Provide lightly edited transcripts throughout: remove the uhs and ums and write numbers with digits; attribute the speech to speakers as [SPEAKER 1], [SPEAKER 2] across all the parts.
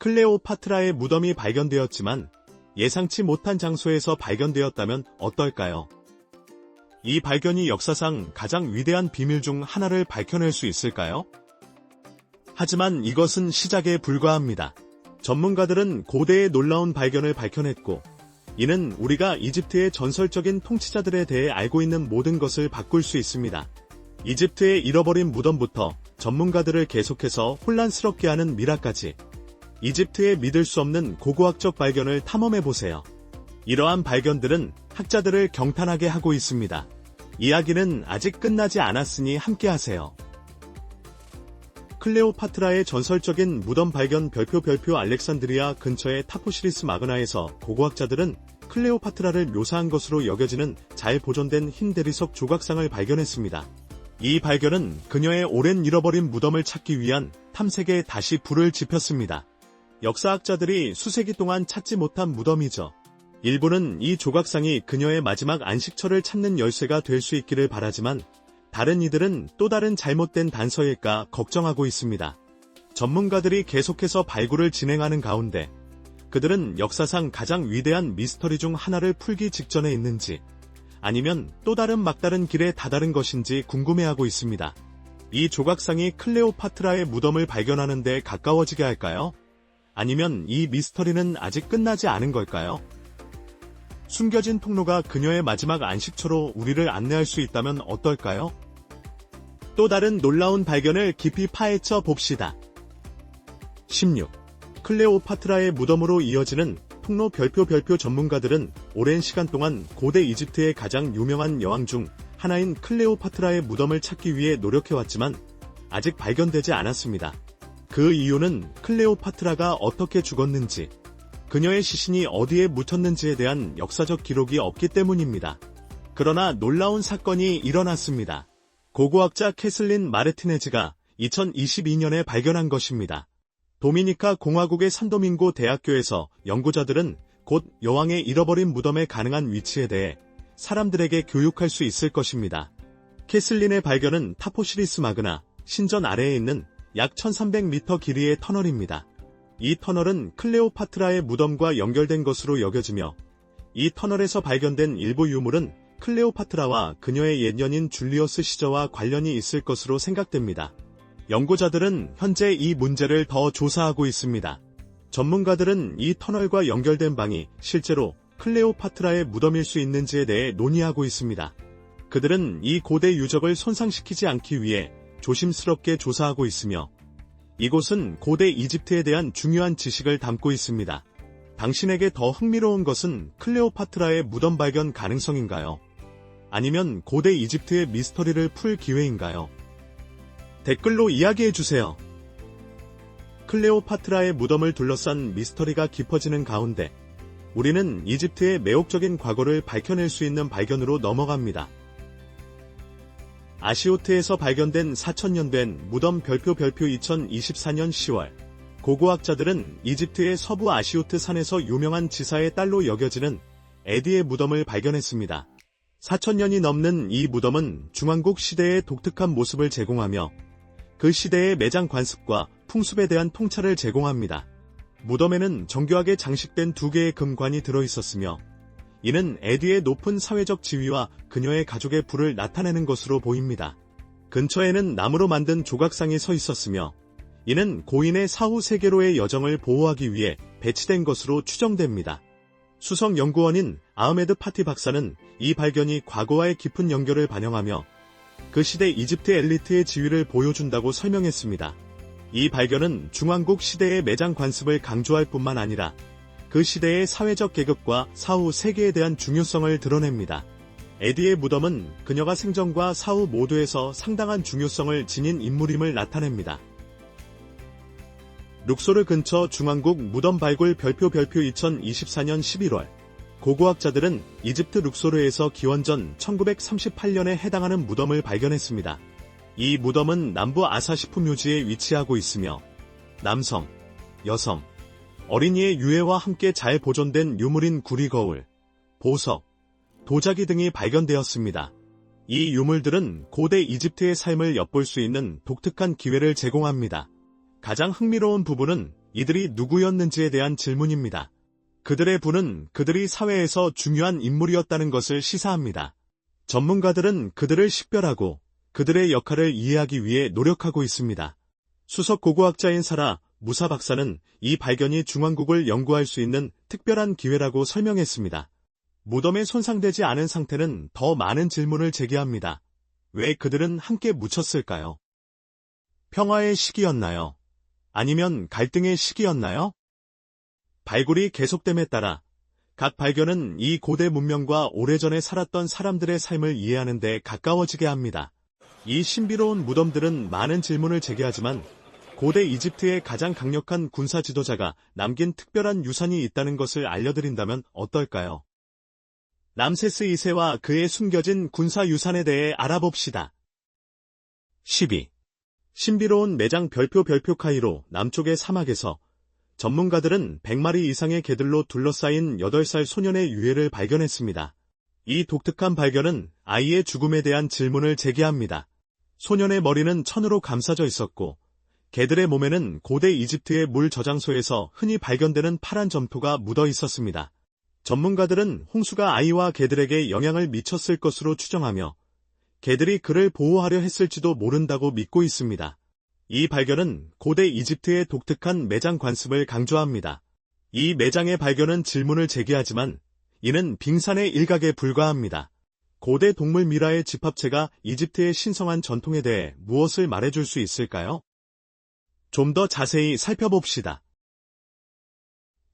[SPEAKER 1] 클레오파트라의 무덤이 발견되었지만 예상치 못한 장소에서 발견되었다면 어떨까요? 이 발견이 역사상 가장 위대한 비밀 중 하나를 밝혀낼 수 있을까요? 하지만 이것은 시작에 불과합니다. 전문가들은 고대의 놀라운 발견을 밝혀냈고, 이는 우리가 이집트의 전설적인 통치자들에 대해 알고 있는 모든 것을 바꿀 수 있습니다. 이집트의 잃어버린 무덤부터 전문가들을 계속해서 혼란스럽게 하는 미라까지, 이집트의 믿을 수 없는 고고학적 발견을 탐험해보세요. 이러한 발견들은 학자들을 경탄하게 하고 있습니다. 이야기는 아직 끝나지 않았으니 함께하세요. 클레오파트라의 전설적인 무덤 발견 별표 알렉산드리아 근처의 타포시리스 마그나에서 고고학자들은 클레오파트라를 묘사한 것으로 여겨지는 잘 보존된 흰 대리석 조각상을 발견했습니다. 이 발견은 그녀의 오랜 잃어버린 무덤을 찾기 위한 탐색에 다시 불을 지폈습니다. 역사학자들이 수세기 동안 찾지 못한 무덤이죠. 일부는 이 조각상이 그녀의 마지막 안식처를 찾는 열쇠가 될 수 있기를 바라지만, 다른 이들은 또 다른 잘못된 단서일까 걱정하고 있습니다. 전문가들이 계속해서 발굴을 진행하는 가운데 그들은 역사상 가장 위대한 미스터리 중 하나를 풀기 직전에 있는지, 아니면 또 다른 막다른 길에 다다른 것인지 궁금해하고 있습니다. 이 조각상이 클레오파트라의 무덤을 발견하는 데 가까워지게 할까요? 아니면 이 미스터리는 아직 끝나지 않은 걸까요? 숨겨진 통로가 그녀의 마지막 안식처로 우리를 안내할 수 있다면 어떨까요? 또 다른 놀라운 발견을 깊이 파헤쳐 봅시다. 16. 클레오파트라의 무덤으로 이어지는 통로 별표 전문가들은 오랜 시간 동안 고대 이집트의 가장 유명한 여왕 중 하나인 클레오파트라의 무덤을 찾기 위해 노력해왔지만 아직 발견되지 않았습니다. 그 이유는 클레오파트라가 어떻게 죽었는지, 그녀의 시신이 어디에 묻혔는지에 대한 역사적 기록이 없기 때문입니다. 그러나 놀라운 사건이 일어났습니다. 고고학자 캐슬린 마르티네즈가 2022년에 발견한 것입니다. 도미니카 공화국의 산도밍고 대학교에서 연구자들은 곧 여왕의 잃어버린 무덤의 가능한 위치에 대해 사람들에게 교육할 수 있을 것입니다. 캐슬린의 발견은 타포시리스 마그나, 신전 아래에 있는 약 1300m 길이의 터널입니다. 이 터널은 클레오파트라의 무덤과 연결된 것으로 여겨지며, 이 터널에서 발견된 일부 유물은 클레오파트라와 그녀의 옛 연인 줄리어스 시저와 관련이 있을 것으로 생각됩니다. 연구자들은 현재 이 문제를 더 조사하고 있습니다. 전문가들은 이 터널과 연결된 방이 실제로 클레오파트라의 무덤일 수 있는지에 대해 논의하고 있습니다. 그들은 이 고대 유적을 손상시키지 않기 위해 조심스럽게 조사하고 있으며, 이곳은 고대 이집트에 대한 중요한 지식을 담고 있습니다. 당신에게 더 흥미로운 것은 클레오파트라의 무덤 발견 가능성인가요? 아니면 고대 이집트의 미스터리를 풀 기회인가요? 댓글로 이야기해주세요. 클레오파트라의 무덤을 둘러싼 미스터리가 깊어지는 가운데 우리는 이집트의 매혹적인 과거를 밝혀낼 수 있는 발견으로 넘어갑니다. 아시오트에서 발견된 4000년 된 무덤 별표 2024년 10월, 고고학자들은 이집트의 서부 아시오트 산에서 유명한 지사의 딸로 여겨지는 에디의 무덤을 발견했습니다. 4000년이 넘는 이 무덤은 중왕국 시대의 독특한 모습을 제공하며 그 시대의 매장 관습과 풍습에 대한 통찰을 제공합니다. 무덤에는 정교하게 장식된 2개의 금관이 들어있었으며, 이는 에디의 높은 사회적 지위와 그녀의 가족의 부를 나타내는 것으로 보입니다. 근처에는 나무로 만든 조각상이 서 있었으며, 이는 고인의 사후 세계로의 여정을 보호하기 위해 배치된 것으로 추정됩니다. 수석 연구원인 아흐메드 파티 박사는 이 발견이 과거와의 깊은 연결을 반영하며 그 시대 이집트 엘리트의 지위를 보여준다고 설명했습니다. 이 발견은 중왕국 시대의 매장 관습을 강조할 뿐만 아니라 그 시대의 사회적 계급과 사후 세계에 대한 중요성을 드러냅니다. 에디의 무덤은 그녀가 생전과 사후 모두에서 상당한 중요성을 지닌 인물임을 나타냅니다. 룩소르 근처 중왕국 무덤 발굴 별표 2024년 11월, 고고학자들은 이집트 룩소르에서 기원전 1938년에 해당하는 무덤을 발견했습니다. 이 무덤은 남부 아사시푸 묘지에 위치하고 있으며 남성, 여성, 어린이의 유해와 함께 잘 보존된 유물인 구리거울, 보석, 도자기 등이 발견되었습니다. 이 유물들은 고대 이집트의 삶을 엿볼 수 있는 독특한 기회를 제공합니다. 가장 흥미로운 부분은 이들이 누구였는지에 대한 질문입니다. 그들의 부는 그들이 사회에서 중요한 인물이었다는 것을 시사합니다. 전문가들은 그들을 식별하고 그들의 역할을 이해하기 위해 노력하고 있습니다. 수석 고고학자인 사라 무사 박사는 이 발견이 중왕국을 연구할 수 있는 특별한 기회라고 설명했습니다. 무덤에 손상되지 않은 상태는 더 많은 질문을 제기합니다. 왜 그들은 함께 묻혔을까요? 평화의 시기였나요? 아니면 갈등의 시기였나요? 발굴이 계속됨에 따라 각 발견은 이 고대 문명과 오래전에 살았던 사람들의 삶을 이해하는 데 가까워지게 합니다. 이 신비로운 무덤들은 많은 질문을 제기하지만 고대 이집트의 가장 강력한 군사 지도자가 남긴 특별한 유산이 있다는 것을 알려드린다면 어떨까요? 람세스 2세와 그의 숨겨진 군사 유산에 대해 알아봅시다. 12. 신비로운 매장 별표 카이로 남쪽의 사막에서 전문가들은 100마리 이상의 개들로 둘러싸인 8살 소년의 유해를 발견했습니다. 이 독특한 발견은 아이의 죽음에 대한 질문을 제기합니다. 소년의 머리는 천으로 감싸져 있었고 개들의 몸에는 고대 이집트의 물 저장소에서 흔히 발견되는 파란 점토가 묻어 있었습니다. 전문가들은 홍수가 아이와 개들에게 영향을 미쳤을 것으로 추정하며 개들이 그를 보호하려 했을지도 모른다고 믿고 있습니다. 이 발견은 고대 이집트의 독특한 매장 관습을 강조합니다. 이 매장의 발견은 질문을 제기하지만 이는 빙산의 일각에 불과합니다. 고대 동물 미라의 집합체가 이집트의 신성한 전통에 대해 무엇을 말해줄 수 있을까요? 좀 더 자세히 살펴봅시다.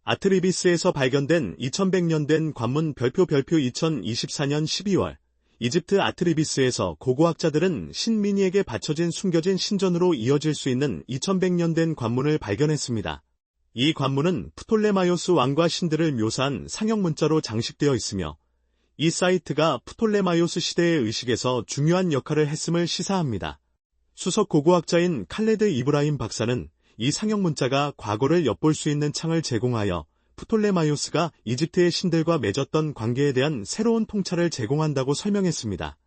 [SPEAKER 1] 아트리비스에서 발견된 2100년 된 관문 별표 2024년 12월 이집트 아트리비스에서 고고학자들은 신미니에게 바쳐진 숨겨진 신전으로 이어질 수 있는 2100년 된 관문을 발견했습니다. 이 관문은 프톨레마이오스 왕과 신들을 묘사한 상형 문자로 장식되어 있으며 이 사이트가 프톨레마이오스 시대의 의식에서 중요한 역할을 했음을 시사합니다. 수석 고고학자인 칼레드 이브라임 박사는 이 상형 문자가 과거를 엿볼 수 있는 창을 제공하여 프톨레마이오스가 이집트의 신들과 맺었던 관계에 대한 새로운 통찰을 제공한다고 설명했습니다.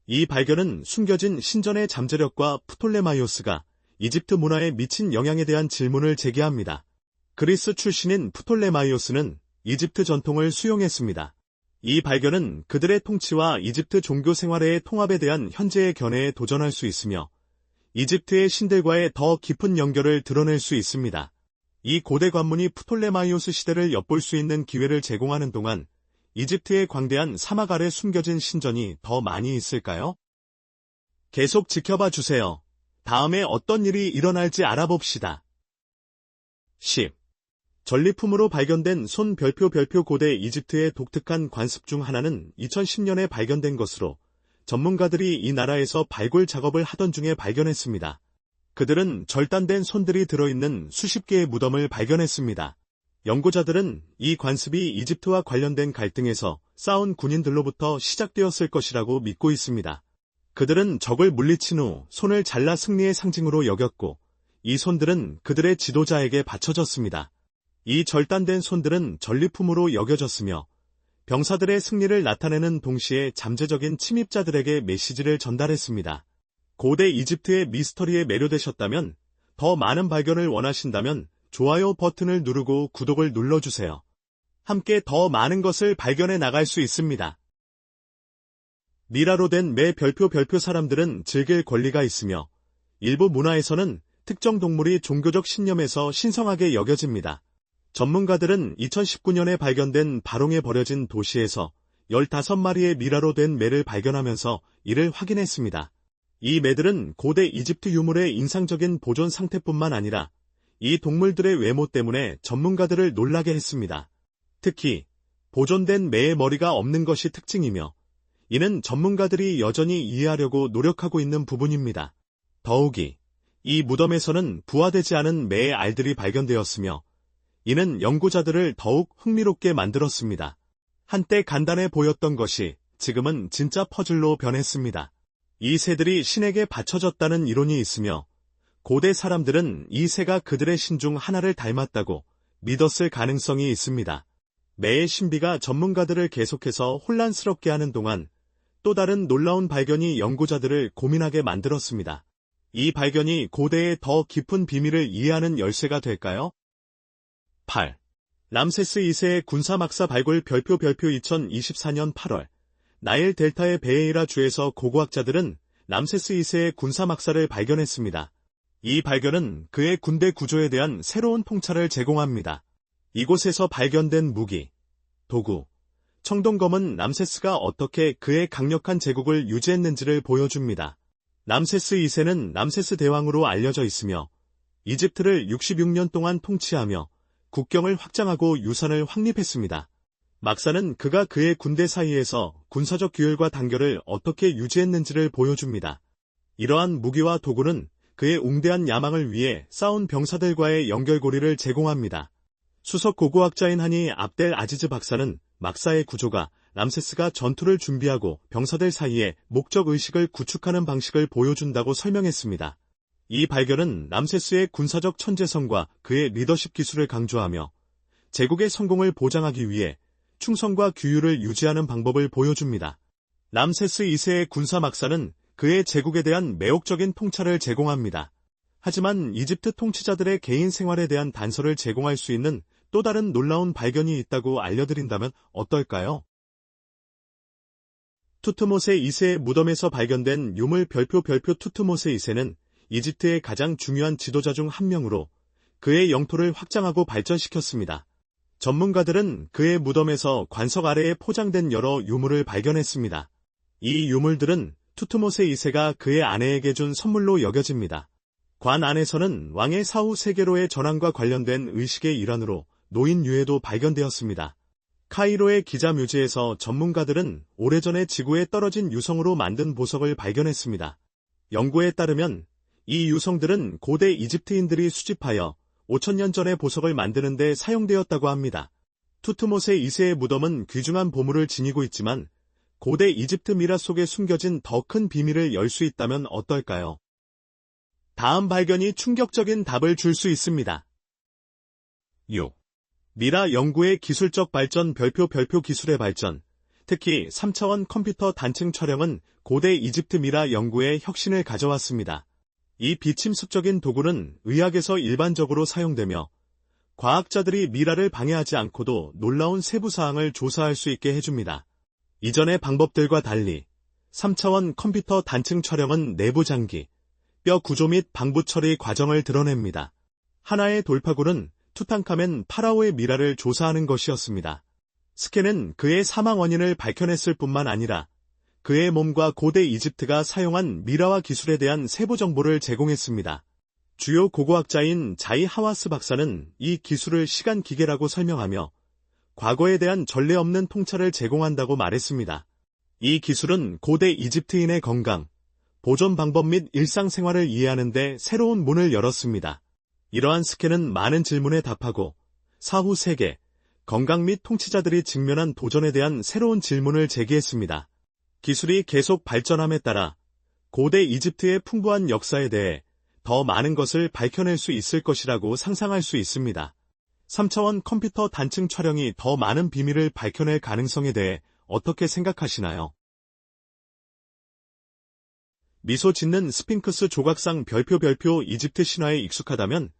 [SPEAKER 1] 이 발견은 숨겨진 신전의 잠재력과 프톨레마이오스가 이집트 문화에 미친 영향에 대한 질문을 제기합니다. 그리스 출신인 프톨레마이오스는 이집트 전통을 수용했습니다. 이 발견은 그들의 통치와 이집트 종교 생활의 통합에 대한 현재의 견해에 도전할 수 있으며 이집트의 신들과의 더 깊은 연결을 드러낼 수 있습니다. 이 고대 관문이 프톨레마이오스 시대를 엿볼 수 있는 기회를 제공하는 동안 이집트의 광대한 사막 아래 숨겨진 신전이 더 많이 있을까요? 계속 지켜봐 주세요. 다음에 어떤 일이 일어날지 알아봅시다. 10. 전리품으로 발견된 손 별표 고대 이집트의 독특한 관습 중 하나는 2010년에 발견된 것으로 전문가들이 이 나라에서 발굴 작업을 하던 중에 발견했습니다. 그들은 절단된 손들이 들어있는 수십 개의 무덤을 발견했습니다. 연구자들은 이 관습이 이집트와 관련된 갈등에서 싸운 군인들로부터 시작되었을 것이라고 믿고 있습니다. 그들은 적을 물리친 후 손을 잘라 승리의 상징으로 여겼고 이 손들은 그들의 지도자에게 바쳐졌습니다. 이 절단된 손들은 전리품으로 여겨졌으며 병사들의 승리를 나타내는 동시에 잠재적인 침입자들에게 메시지를 전달했습니다. 고대 이집트의 미스터리에 매료되셨다면, 더 많은 발견을 원하신다면 좋아요 버튼을 누르고 구독을 눌러주세요. 함께 더 많은 것을 발견해 나갈 수 있습니다. 미라로 된 매 별표 사람들은 즐길 권리가 있으며 일부 문화에서는 특정 동물이 종교적 신념에서 신성하게 여겨집니다. 전문가들은 2019년에 발견된 바롱에 버려진 도시에서 15마리의 미라로 된 매를 발견하면서 이를 확인했습니다. 이 매들은 고대 이집트 유물의 인상적인 보존 상태뿐만 아니라 이 동물들의 외모 때문에 전문가들을 놀라게 했습니다. 특히 보존된 매의 머리가 없는 것이 특징이며 이는 전문가들이 여전히 이해하려고 노력하고 있는 부분입니다. 더욱이 이 무덤에서는 부화되지 않은 매의 알들이 발견되었으며 이는 연구자들을 더욱 흥미롭게 만들었습니다. 한때 간단해 보였던 것이 지금은 진짜 퍼즐로 변했습니다. 이 새들이 신에게 바쳐졌다는 이론이 있으며 고대 사람들은 이 새가 그들의 신 중 하나를 닮았다고 믿었을 가능성이 있습니다. 매의 신비가 전문가들을 계속해서 혼란스럽게 하는 동안 또 다른 놀라운 발견이 연구자들을 고민하게 만들었습니다. 이 발견이 고대의 더 깊은 비밀을 이해하는 열쇠가 될까요? 8. 람세스 2세의 군사막사 발굴 별표 2024년 8월 나일 델타의 베에이라 주에서 고고학자들은 람세스 2세의 군사막사를 발견했습니다. 이 발견은 그의 군대 구조에 대한 새로운 통찰을 제공합니다. 이곳에서 발견된 무기, 도구, 청동검은 람세스가 어떻게 그의 강력한 제국을 유지했는지를 보여줍니다. 람세스 2세는 람세스 대왕으로 알려져 있으며 이집트를 66년 동안 통치하며 국경을 확장하고 유산을 확립했습니다. 막사는 그가 그의 군대 사이에서 군사적 규율과 단결을 어떻게 유지했는지를 보여줍니다. 이러한 무기와 도구는 그의 웅대한 야망을 위해 싸운 병사들과의 연결고리를 제공합니다. 수석 고고학자인 하니 압델 아지즈 박사는 막사의 구조가 람세스가 전투를 준비하고 병사들 사이에 목적의식을 구축하는 방식을 보여준다고 설명했습니다. 이 발견은 람세스의 군사적 천재성과 그의 리더십 기술을 강조하며 제국의 성공을 보장하기 위해 충성과 규율을 유지하는 방법을 보여줍니다. 람세스 2세의 군사 막사는 그의 제국에 대한 매혹적인 통찰을 제공합니다. 하지만 이집트 통치자들의 개인 생활에 대한 단서를 제공할 수 있는 또 다른 놀라운 발견이 있다고 알려드린다면 어떨까요? 투트모세 2세의 무덤에서 발견된 유물 별표 투트모세 2세는 이집트의 가장 중요한 지도자 중 한 명으로 그의 영토를 확장하고 발전시켰습니다. 전문가들은 그의 무덤에서 관석 아래에 포장된 여러 유물을 발견했습니다. 이 유물들은 투트모세 2세가 그의 아내에게 준 선물로 여겨집니다. 관 안에서는 왕의 사후 세계로의 전환과 관련된 의식의 일환으로 노인 유해도 발견되었습니다. 카이로의 기자 묘지에서 전문가들은 오래전에 지구에 떨어진 유성으로 만든 보석을 발견했습니다. 연구에 따르면 이 유성들은 고대 이집트인들이 수집하여 5000년 전에 보석을 만드는 데 사용되었다고 합니다. 투트모세 2세의 무덤은 귀중한 보물을 지니고 있지만 고대 이집트 미라 속에 숨겨진 더 큰 비밀을 열 수 있다면 어떨까요? 다음 발견이 충격적인 답을 줄 수 있습니다. 6. 미라 연구의 기술적 발전 별표 기술의 발전, 특히 3차원 컴퓨터 단층 촬영은 고대 이집트 미라 연구에 혁신을 가져왔습니다. 이 비침습적인 도구는 의학에서 일반적으로 사용되며 과학자들이 미라를 방해하지 않고도 놀라운 세부사항을 조사할 수 있게 해줍니다. 이전의 방법들과 달리 3차원 컴퓨터 단층 촬영은 내부 장기, 뼈 구조 및 방부 처리 과정을 드러냅니다. 하나의 돌파구는 투탕카멘 파라오의 미라를 조사하는 것이었습니다. 스캔은 그의 사망 원인을 밝혀냈을 뿐만 아니라 그의 몸과 고대 이집트가 사용한 미라와 기술에 대한 세부 정보를 제공했습니다. 주요 고고학자인 자이 하와스 박사는 이 기술을 시간 기계라고 설명하며 과거에 대한 전례 없는 통찰을 제공한다고 말했습니다. 이 기술은 고대 이집트인의 건강, 보존 방법 및 일상생활을 이해하는 데 새로운 문을 열었습니다. 이러한 스캔은 많은 질문에 답하고 사후 세계, 건강 및 통치자들이 직면한 도전에 대한 새로운 질문을 제기했습니다. 기술이 계속 발전함에 따라 고대 이집트의 풍부한 역사에 대해 더 많은 것을 밝혀낼 수 있을 것이라고 상상할 수 있습니다. 3차원 컴퓨터 단층 촬영이 더 많은 비밀을 밝혀낼 가능성에 대해 어떻게 생각하시나요? 미소 짓는 스핑크스 조각상 별표 이집트 신화에 익숙하다면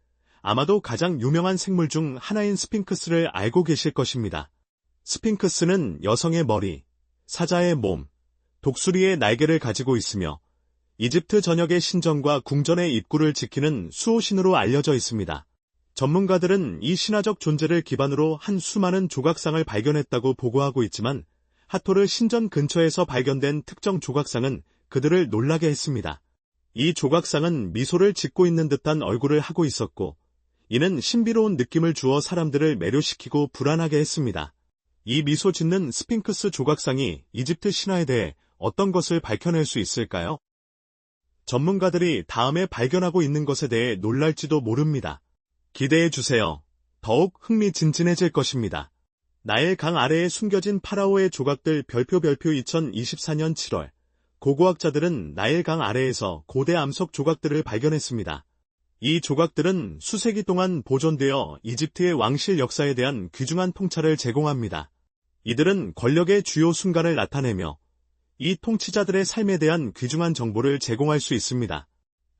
[SPEAKER 1] 아마도 가장 유명한 생물 중 하나인 스핑크스를 알고 계실 것입니다. 스핑크스는 여성의 머리, 사자의 몸, 독수리의 날개를 가지고 있으며 이집트 전역의 신전과 궁전의 입구를 지키는 수호신으로 알려져 있습니다. 전문가들은 이 신화적 존재를 기반으로 한 수많은 조각상을 발견했다고 보고하고 있지만 하토르 신전 근처에서 발견된 특정 조각상은 그들을 놀라게 했습니다. 이 조각상은 미소를 짓고 있는 듯한 얼굴을 하고 있었고 이는 신비로운 느낌을 주어 사람들을 매료시키고 불안하게 했습니다. 이 미소 짓는 스핑크스 조각상이 이집트 신화에 대해 어떤 것을 밝혀낼 수 있을까요? 전문가들이 다음에 발견하고 있는 것에 대해 놀랄지도 모릅니다. 기대해 주세요. 더욱 흥미진진해질 것입니다. 나일 강 아래에 숨겨진 파라오의 조각들 별표 2024년 7월 고고학자들은 나일 강 아래에서 고대 암석 조각들을 발견했습니다. 이 조각들은 수세기 동안 보존되어 이집트의 왕실 역사에 대한 귀중한 통찰을 제공합니다. 이들은 권력의 주요 순간을 나타내며 이 통치자들의 삶에 대한 귀중한 정보를 제공할 수 있습니다.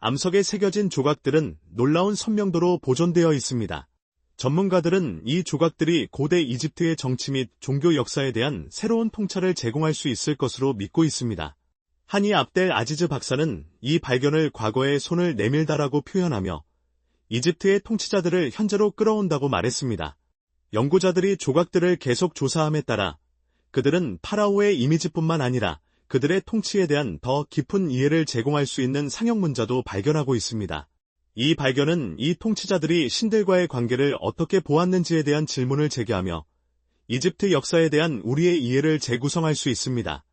[SPEAKER 1] 암석에 새겨진 조각들은 놀라운 선명도로 보존되어 있습니다. 전문가들은 이 조각들이 고대 이집트의 정치 및 종교 역사에 대한 새로운 통찰을 제공할 수 있을 것으로 믿고 있습니다. 하니 압델 아지즈 박사는 이 발견을 과거에 손을 내밀다라고 표현하며 이집트의 통치자들을 현재로 끌어온다고 말했습니다. 연구자들이 조각들을 계속 조사함에 따라 그들은 파라오의 이미지뿐만 아니라 그들의 통치에 대한 더 깊은 이해를 제공할 수 있는 상형문자도 발견하고 있습니다. 이 발견은 이 통치자들이 신들과의 관계를 어떻게 보았는지에 대한 질문을 제기하며 이집트 역사에 대한 우리의 이해를 재구성할 수 있습니다.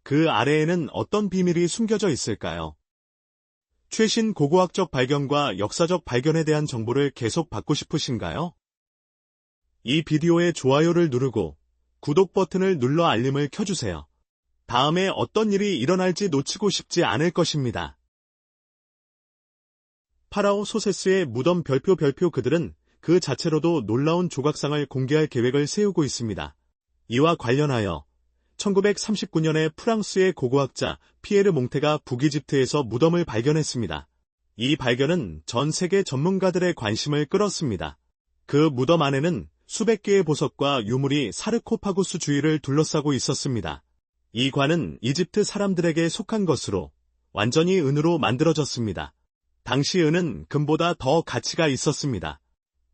[SPEAKER 1] 그 아래에는 어떤 비밀이 숨겨져 있을까요? 최신 고고학적 발견과 역사적 발견에 대한 정보를 계속 받고 싶으신가요? 이 비디오에 좋아요를 누르고 구독 버튼을 눌러 알림을 켜주세요. 다음에 어떤 일이 일어날지 놓치고 싶지 않을 것입니다. 파라오 소세스의 무덤 별표 그들은 그 자체로도 놀라운 조각상을 공개할 계획을 세우고 있습니다. 이와 관련하여 1939년에 프랑스의 고고학자 피에르 몽테가 북이집트에서 무덤을 발견했습니다. 이 발견은 전 세계 전문가들의 관심을 끌었습니다. 그 무덤 안에는 수백 개의 보석과 유물이 사르코파구스 주위를 둘러싸고 있었습니다. 이 관은 이집트 사람들에게 속한 것으로 완전히 은으로 만들어졌습니다. 당시 은은 금보다 더 가치가 있었습니다.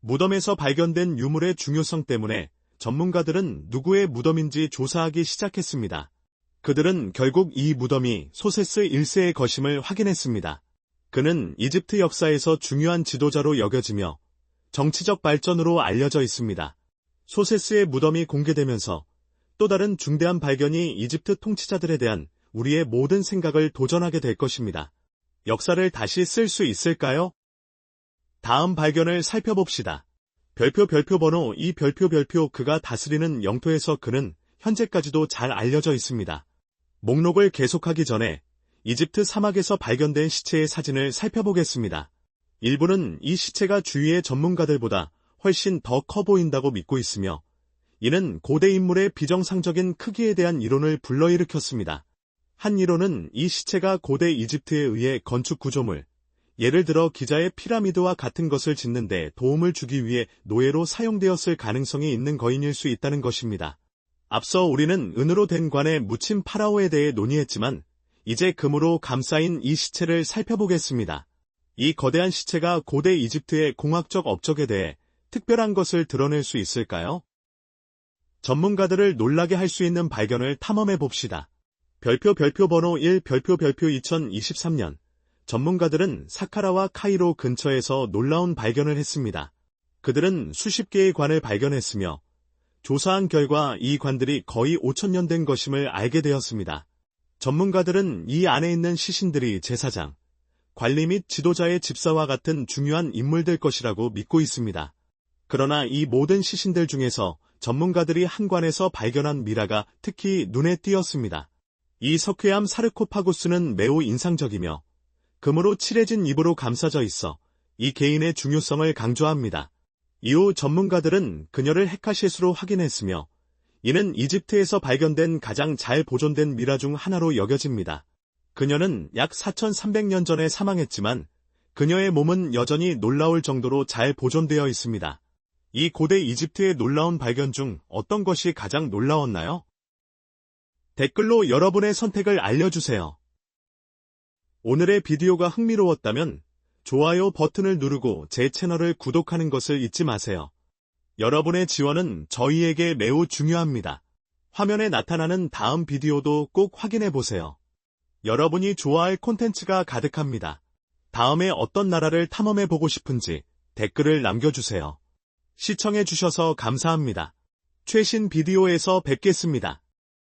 [SPEAKER 1] 무덤에서 발견된 유물의 중요성 때문에 전문가들은 누구의 무덤인지 조사하기 시작했습니다. 그들은 결국 이 무덤이 소세스 1세의 것임을 확인했습니다. 그는 이집트 역사에서 중요한 지도자로 여겨지며 정치적 발전으로 알려져 있습니다. 소세스의 무덤이 공개되면서 또 다른 중대한 발견이 이집트 통치자들에 대한 우리의 모든 생각을 도전하게 될 것입니다. 역사를 다시 쓸 수 있을까요? 다음 발견을 살펴봅시다. 별표 번호 이 별표 그가 다스리는 영토에서 그는 현재까지도 잘 알려져 있습니다. 목록을 계속하기 전에 이집트 사막에서 발견된 시체의 사진을 살펴보겠습니다. 일부는 이 시체가 주위의 전문가들보다 훨씬 더 커 보인다고 믿고 있으며 이는 고대 인물의 비정상적인 크기에 대한 이론을 불러일으켰습니다. 한 이론은 이 시체가 고대 이집트에 의해 건축 구조물, 예를 들어 기자의 피라미드와 같은 것을 짓는 데 도움을 주기 위해 노예로 사용되었을 가능성이 있는 거인일 수 있다는 것입니다. 앞서 우리는 은으로 된 관에 묻힌 파라오에 대해 논의했지만 이제 금으로 감싸인 이 시체를 살펴보겠습니다. 이 거대한 시체가 고대 이집트의 공학적 업적에 대해 특별한 것을 드러낼 수 있을까요? 전문가들을 놀라게 할 수 있는 발견을 탐험해 봅시다. 별표 번호 1 별표 2023년 전문가들은 사카라와 카이로 근처에서 놀라운 발견을 했습니다. 그들은 수십 개의 관을 발견했으며 조사한 결과 이 관들이 거의 5,000년 된 것임을 알게 되었습니다. 전문가들은 이 안에 있는 시신들이 제사장, 관리 및 지도자의 집사와 같은 중요한 인물들 것이라고 믿고 있습니다. 그러나 이 모든 시신들 중에서 전문가들이 한 관에서 발견한 미라가 특히 눈에 띄었습니다. 이 석회암 사르코파구스는 매우 인상적이며 금으로 칠해진 입으로 감싸져 있어 이 개인의 중요성을 강조합니다. 이후 전문가들은 그녀를 헤카시스로 확인했으며 이는 이집트에서 발견된 가장 잘 보존된 미라 중 하나로 여겨집니다. 그녀는 약 4,300년 전에 사망했지만 그녀의 몸은 여전히 놀라울 정도로 잘 보존되어 있습니다. 이 고대 이집트의 놀라운 발견 중 어떤 것이 가장 놀라웠나요? 댓글로 여러분의 선택을 알려주세요. 오늘의 비디오가 흥미로웠다면 좋아요 버튼을 누르고 제 채널을 구독하는 것을 잊지 마세요. 여러분의 지원은 저희에게 매우 중요합니다. 화면에 나타나는 다음 비디오도 꼭 확인해 보세요. 여러분이 좋아할 콘텐츠가 가득합니다. 다음에 어떤 나라를 탐험해 보고 싶은지 댓글을 남겨주세요. 시청해 주셔서 감사합니다. 최신 비디오에서 뵙겠습니다.